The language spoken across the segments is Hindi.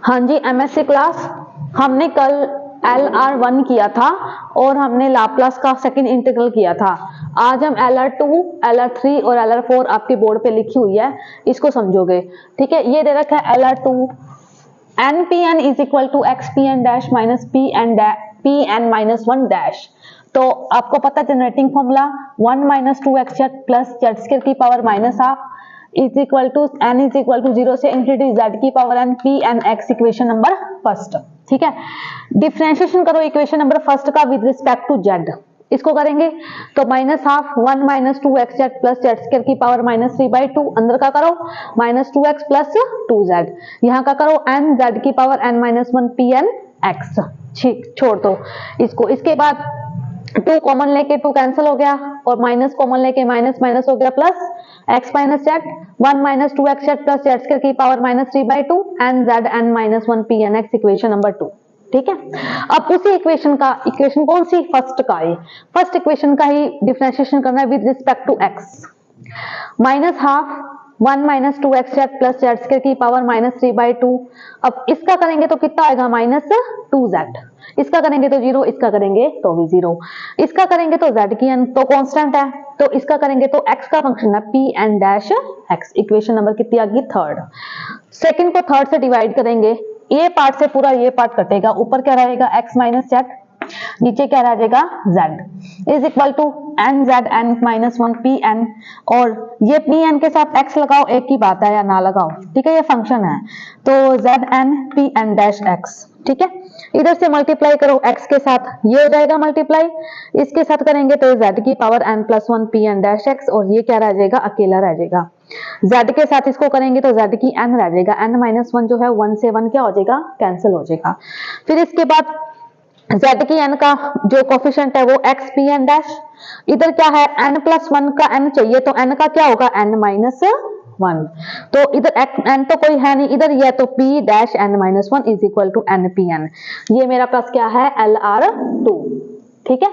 हाँ जी, एमएससी क्लास, हमने कल LR1 किया था और हमने लाप्लास का सेकंड इंटीग्रल किया था। आज हम LR2, LR3 और LR4 आपके बोर्ड पे लिखी हुई है, इसको समझोगे। ठीक है, ये दे रखा है LR2 NPN is equal to XPN dash minus PN minus 1 dash. तो आपको पता है generating formula 1 minus 2x plus Z square की power minus half is equal to n is equal to 0 से इंफिनिटी z की power n PN(x) equation number first. ठीक है, डिफरेंशिएशन करो इक्वेशन नंबर फर्स्ट का विद रिस्पेक्ट टू z। इसको करेंगे तो minus half 1 minus 2x plus Z square की पावर माइनस 3/2, अंदर का करो माइनस 2x प्लस 2z, यहाँ का करो n z की पावर n माइनस 1 PN(x). ठीक, छोड़ दो इसको। इसके बाद 2 कॉमन लेके 2 कैंसिल हो गया और माइनस कॉमन लेके माइनस माइनस हो गया plus x minus Z 1 minus 2x plus Z square की power minus 3/2 n z n minus 1 PN(x) equation number 2। ठीक है, अब उसी इक्वेशन का, इक्वेशन कौन सी, फर्स्ट का ही, फर्स्ट इक्वेशन का ही डिफरेंशिएशन करना है with respect to x। Minus half 1 minus 2x plus Z square की पावर माइनस 3/2। अब इसका करेंगे तो कितना आएगा माइनस 2z, इसका करेंगे तो 0, इसका करेंगे तो भी 0, इसका करेंगे तो z की n तो कांस्टेंट है, तो इसका करेंगे तो x का फंक्शन है PN(x). इक्वेशन नंबर कितनी आ गई, थर्ड। सेकंड को थर्ड से डिवाइड करेंगे, ये पार्ट से पूरा ये पार्ट कटेगा, ऊपर क्या रहेगा x माइनस जेड, नीचे क्या रह जाएगा z is equal to n z n minus 1 PN, और ये PN के साथ x लगाओ, एक ही बात है, या ना लगाओ। ठीक है, ये फंक्शन है तो zn PN(x). ठीक है, इधर से मल्टीप्लाई करो x के साथ, ये हो जाएगा मल्टीप्लाई, इसके साथ करेंगे तो z की पावर n प्लस 1 PN(x), और ये क्या रह जाएगा, अकेला रह जाएगा। z के साथ इसको करेंगे तो z की n रह जाएगा, n माइनस 1 जो है 1 से 1 क्या हो जाएगा, कैंसिल हो जाएगा। फिर इसके बाद z की n का जो कोफिशिएंट है वो x PN डैश, इधर क्या है n प्लस 1 का n चाहिए तो n का क्या होगा, n माइनस 1, तो इधर n तो कोई है नहीं, इधर ये तो P dash n minus 1 is equal to n PN। ये मेरा पास क्या है, LR2। ठीक है,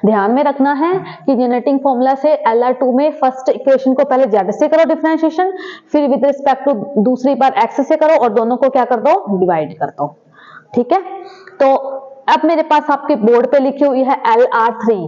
ध्यान में रखना है कि जनरेटिंग फॉर्मूला से LR2 में फर्स्ट इक्वेशन को पहले z से करो डिफरेंशिएशन, फिर विद रिस्पेक्ट टू दूसरी बार x से करो और दोनों को क्या कर दो, डिवाइड कर दो। ठीक है, तो अब मेरे पास आपके बोर्ड पे लिखी हुई है LR3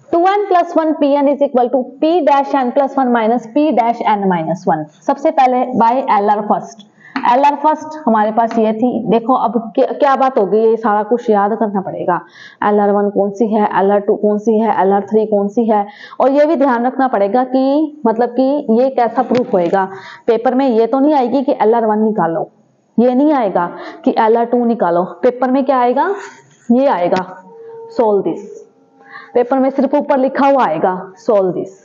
2n plus 1 PN is equal to P dash n plus 1 minus P dash n minus 1। सबसे पहले by LR first, LR first हमारे पास ये थी। देखो अब क्या बात होगी, ये सारा कुछ याद करना पड़ेगा, LR1 कौन सी है, LR2 कौन सी है, LR3 कौन सी है, और ये भी ध्यान रखना पड़ेगा कि मतलब कि ये कैसा प्रूफ होएगा पेपर में। ये तो नहीं आएगी कि LR1 निकालो, ये नहीं आएगा कि LR2 निकालो, पेपर में क्या आएगा, ये आएगा सोल्व दिस, पेपर में सिर्फ ऊपर लिखा हुआ आएगा सोल्व दिस।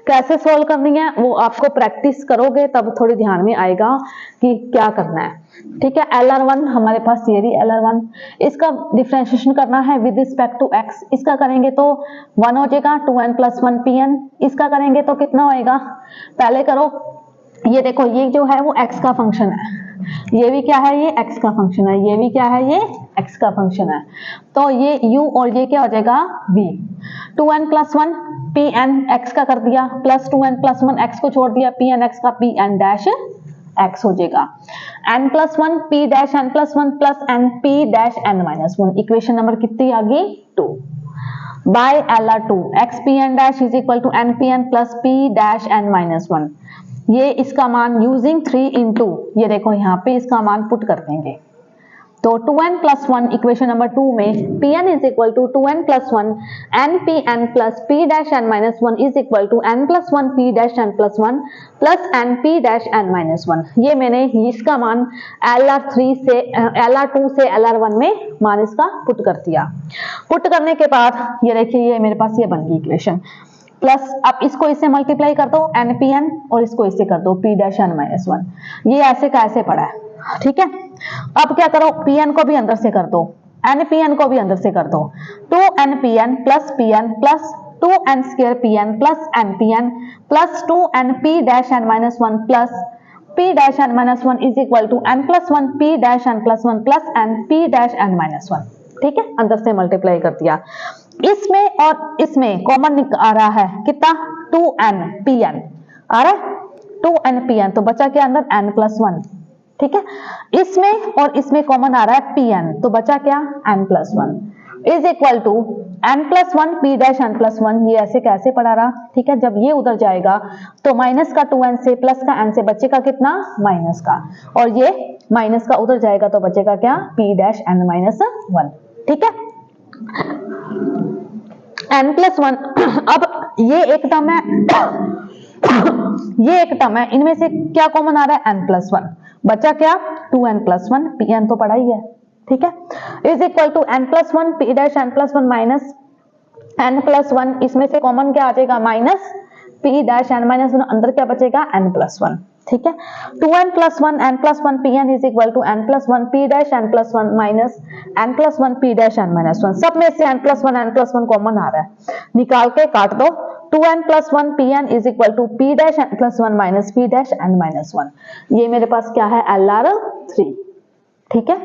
कैसे सोल्व करनी है वो आपको प्रैक्टिस करोगे तब थोड़ी ध्यान में आएगा कि क्या करना है। ठीक है, LR1 हमारे पास ये रही LR1, इसका डिफरेंशिएशन करना है विद रिस्पेक्ट टू x। इसका करेंगे तो 1 हो जाएगा 2n प्लस 1 PN, इसका करेंगे तो कितना होएगा, पहले करो, ये देखो ये जो है वो x का फंक्शन है, ये भी क्या है, ये x का फंक्शन है, ये भी क्या है, ये x का फंक्शन है, तो ये u और ये क्या हो जाएगा v। 2n plus 1 PN x का कर दिया प्लस 2n प्लस 1 x को छोड़ दिया, PN x का PN डैश x हो जाएगा, n plus 1 P dash n plus 1 plus n P dash n minus 1। Equation number कितनी आ गई, 2 by LR2 x PN dash is equal to n PN plus P dash n minus 1। ये इसका मान यूजिंग 3 इंटू, ये देखो यहाँ पे इसका मान पुट कर देंगे तो 2n प्लस 1 इक्वेशन नंबर 2 में Pn is equal to 2n plus 1 n Pn plus P dash n minus 1 is equal to n plus 1 P dash n plus 1 plus n P dash n minus 1। ये मैंने इसका मान LR2 से LR1 में मान इसका पुट कर दिया। पुट करने के बाद ये देखिए ये मेरे पास ये बन गई इक्वेशन, प्लस अब इसको इससे मल्टीप्लाई कर दो NPN और इसको इससे कर दो P डैश n माइनस 1। ये ऐसे का ऐसे पड़ा है। ठीक है, अब क्या करो, PN को भी अंदर से कर दो, NPN को भी अंदर से कर दो, 2NPN plus PN plus 2n square PN plus NPN plus 2nP dash n minus 1 plus P dash n minus 1 is equal to n plus 1 P dash n plus 1 plus NP dash n minus 1। ठीक है, अंदर से मल्टीप्लाई कर दिया, इसमें और इसमें कॉमन आ रहा है कितना, 2n PN आ रहा है, 2n तो बचा क्या अंदर n+1, ठीक है। इसमें और इसमें कॉमन आ रहा है pn, तो बचा क्या n+1 is equal to n+1 p dash n+1। ये ऐसे कैसे पढ़ा रहा, ठीक है। जब ये उधर जाएगा तो माइनस का 2n से प्लस का n से बचेगा कितना माइनस का, और ये माइनस का उधर जाएगा तो बचेगा क्या p डैश n-1, ठीक है। n+1 अब ये एक टर्म है ये एक टर्म है, इनमें से क्या कॉमन आ रहा है n+1, बचा क्या 2n+1 pn तो पढ़ा ही है, ठीक है। Is equal to n+1 p dash n+1 minus n+1, इसमें से कॉमन क्या आ जाएगा माइनस p डैश n-1, अंदर क्या बचेगा n+1, ठीक है। 2n+1 n+1 pn is equal to n+1 p dash n+1 minus n+1 p dash n-1। सब में से n+1 कॉमन आ रहा है, निकाल के काट दो। 2n+1 pn is equal to p dash n+1 minus p dash n-1। ये मेरे पास क्या है LR3, ठीक है।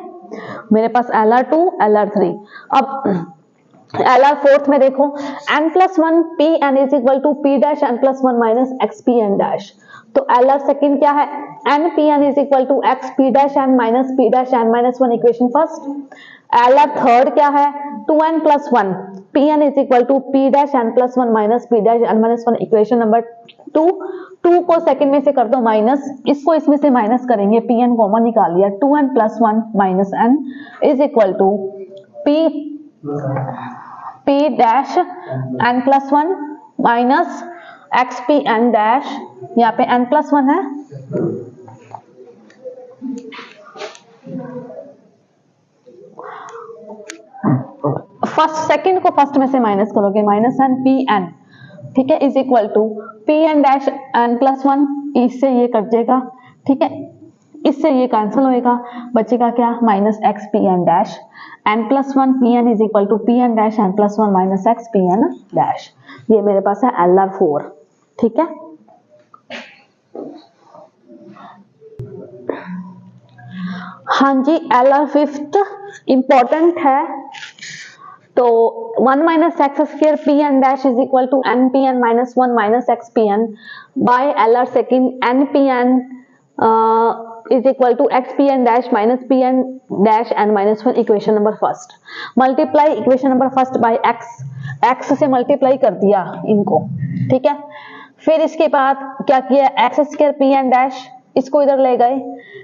मेरे पास LR2 LR3। अब LR4 में देखो n+1 pn is equal to p dash n+1 minus xpn dash, तो LR सेकंड क्या है npn is equal to xp dash n minus p dash n-1 equation first. LR third क्या है 2n+1 pn is equal to p dash n+1 minus p dash n-1 equation number 2 को सेकंड में से कर दो माइनस, इसको इसमें से माइनस करेंगे, pn कॉमन निकाल लिया, 2n+1 minus n is equal to p dash n+1 minus xpn dash, यहाँ पे n+1 है, फर्स्ट सेकंड को फर्स्ट में से माइनस करोगे माइनस n pn, ठीक है, is equal to pn dash n+1, इससे ये कट जाएगा, ठीक है, इससे ये कैंसिल होएगा, बचेगा क्या minus xpn dash n+1 pn is equal to pn dash n+1 minus xpn dash. ये मेरे पास है LR4, ठीक है। हाँ जी, LR5 इंपॉर्टेंट है, तो 1 minus x square pn dash is equal to npn minus 1 minus xpn by LR second npn is equal to xpn dash minus pn dash n-1 equation number first. Multiply equation number first by x से मल्टीप्लाई कर दिया इनको, ठीक है। फिर इसके बाद क्या किया एक्स स्क्वायर pn डैश, इसको इधर ले गए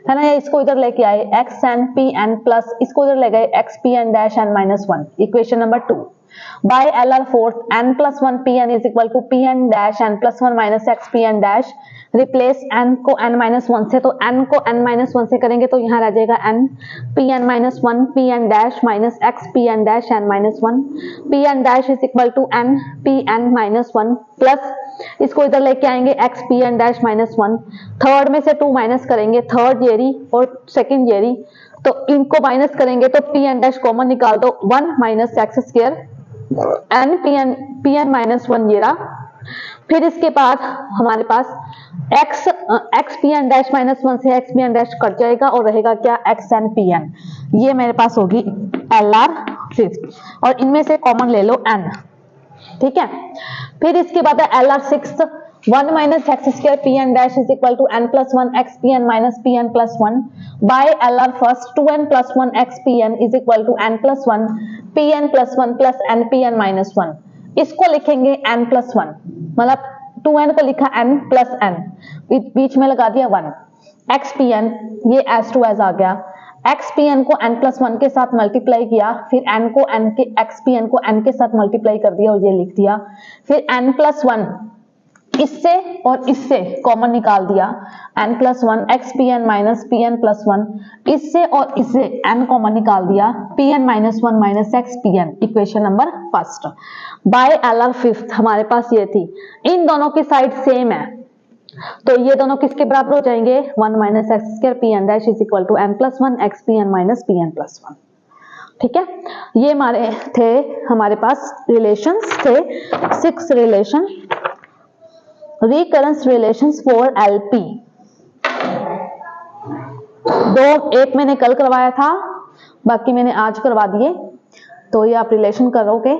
है ना, या इसको इधर लेके आए x n pn प्लस इसको इधर ले गए x pn dash n-1 equation number 2 by LR4 n+1 pn is equal to pn dash n+1 minus xpn dash, replace n को n-1 से, तो n को n-1 से करेंगे तो यहाँ रह जाएगा n pn-1 pn dash minus xpn dash n-1 pn dash is equal to n pn-1 plus इसको इधर लेके आएंगे xpn डैश -1, थर्ड में से 2 माइनस करेंगे, थर्ड जेरी और सेकंड जेरी, तो इनको माइनस करेंगे तो pn डैश कॉमन निकाल दो, 1 minus x square n pn-1 ये रहा। फिर इसके बाद हमारे पास xpn डैश -1 से xpn डैश कट जाएगा और रहेगा क्या xn pn, ये मेरे पास होगी LR5 और इनमें से कॉमन ले लो n, ठीक है। फिर इसके बाद है LR6 1 minus x square pn dash is equal to n+1 xpn minus pn+1 by LR first 2n+1 xpn is equal to n+1 pn+1 plus npn -1, इसको लिखेंगे n+1, मतलब 2n को लिखा n प्लस n, बीच में लगा दिया 1, xpn ये as to as आ गया, xpn को n+1 के साथ मल्टीप्लाई किया, फिर n को n के xpn को n के साथ मल्टीप्लाई कर दिया और ये लिख दिया, फिर n+1 इससे और इससे कॉमन निकाल दिया, n+1 xpn माइनस pn+1, इससे और इससे n कॉमन निकाल दिया, pn -1 minus xpn equation number first bye LR5 हमारे पास ये थी। इन दोनों की साइड सेम है तो ये दोनों किसके बराबर हो जाएंगे, 1 minus x square pn dash is equal to n+1 xpn minus pn+1, ठीक है। ये हमारे पास रिलेशंस थे 6 relation, recurrence relations for LP। एक मैंने कल करवाया था, बाकी मैंने आज करवा दिए, तो ये आप रिलेशन करोगे